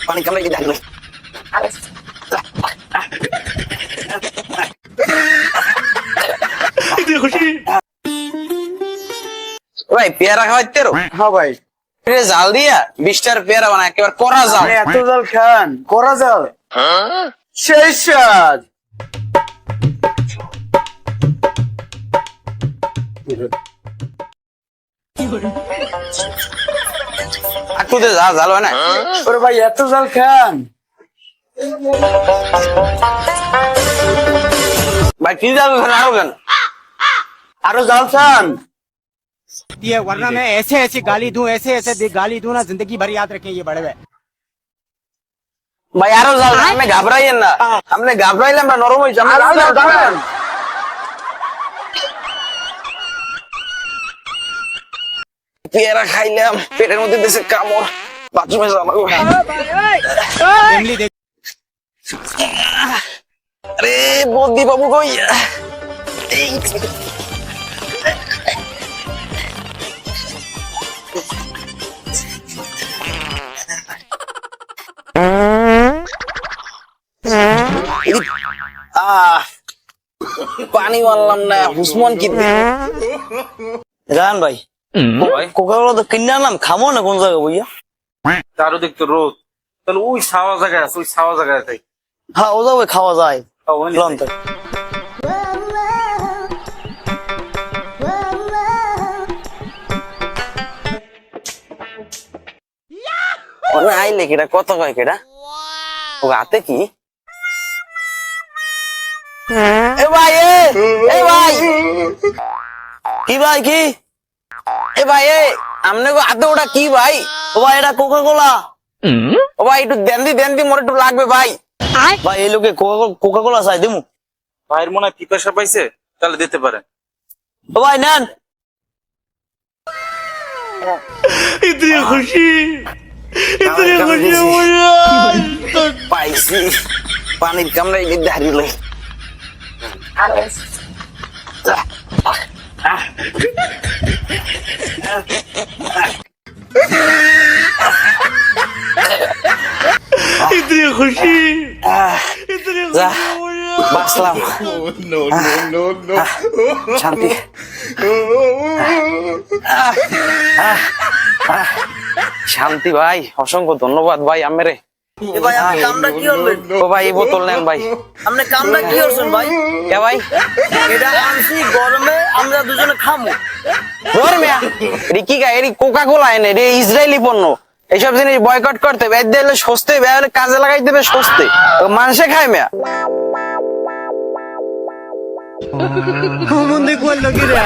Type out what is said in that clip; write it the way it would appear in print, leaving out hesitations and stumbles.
পানি কামড়ে কি দেখলো ভাই পেয়ারা খাওয়াইতে হ্যাঁ ভাই, জাল দিয়া 20টার পেয়ারা বানা একেবারে করা জাল। আপনি এত জাল খান, করা জাল সেই স্বাদ। একটু দে জাল জাল হয় না। ওরে ভাই এত জাল খান। ভাই কি জাল খান আরো কেন? আরো জাল খান। ये वरना मैं ऐसे ऐसे गाली दूं, ऐसे ऐसे गाली दूं ना, जिंदगी भर याद रखें ये बड़े भाई। ভাই আরো জাল আপনি ঘাবড়াইয়েন না, আপনি ঘাবড়াইলে আমরা নরম হয়ে যাবো। আরো জাল খান। পেয়ারা খাইলাম, পেটের মধ্যে দেশে কামড়, বাথরুমে যাবো। इमली देख আরে বদ্দি বাবু কই? এই আহ পানি মারলাম না, হুসমান কি জান ভাই কোকা-কোলা তো কিনে আনলাম, খামো না কোন জায়গায় বইয়া? তারও দেখতো রোদ, তাহলে ওই ছাওয়া জায়গায় আছে, ওই ছাওয়া জায়গায় তাই হ্যাঁ ও যাবে খাওয়া যায়। খাওয়া তো ওরে আইলে কেটা কত কয় কেটা ও হাতে কি এ ভাই এ ভাই কি ভাই কি এ ভাই আমনে গো হাতে ওটা কি ভাই? ও ভাই এটা কোকা কোলা। ও ভাই একটু দেন দি মোর একটু লাগবে ভাই। ভাই এই লোকে কোকা কোলা চাই দিমু। ভাইয়ের মনে হয় পিপাসা পাইছে, তাহলে দিতে পারেন। ও ভাই নেন। इतनी खुशी পাইছি পানির কামড়াই দাঁড়িয়ে इतनी खुशी যা বাঁচলাম শান্তি। শান্তি ভাই, অসংখ্য ধন্যবাদ ভাই আমেরে। ভাই আপনি কামটা কি করলেন? ও ভাই এই বোতল নেন ভাই। আপনি কামটা কি করছেন ভাই? কে ভাই? এটা আনছি গরমে, আমরা দুজনে খামু। ধর মিয়া রিকি গা এরি কোকা কোলা এনে রে ইসরায়েলি পণ্য, এইসব জিনিস বয়কট করতে হবে। এর দিলে সস্তে বেয়ালে কাজে লাগাই দেবে সস্তে, মানুষে খায় মিয়া। मुंदे को लगी रे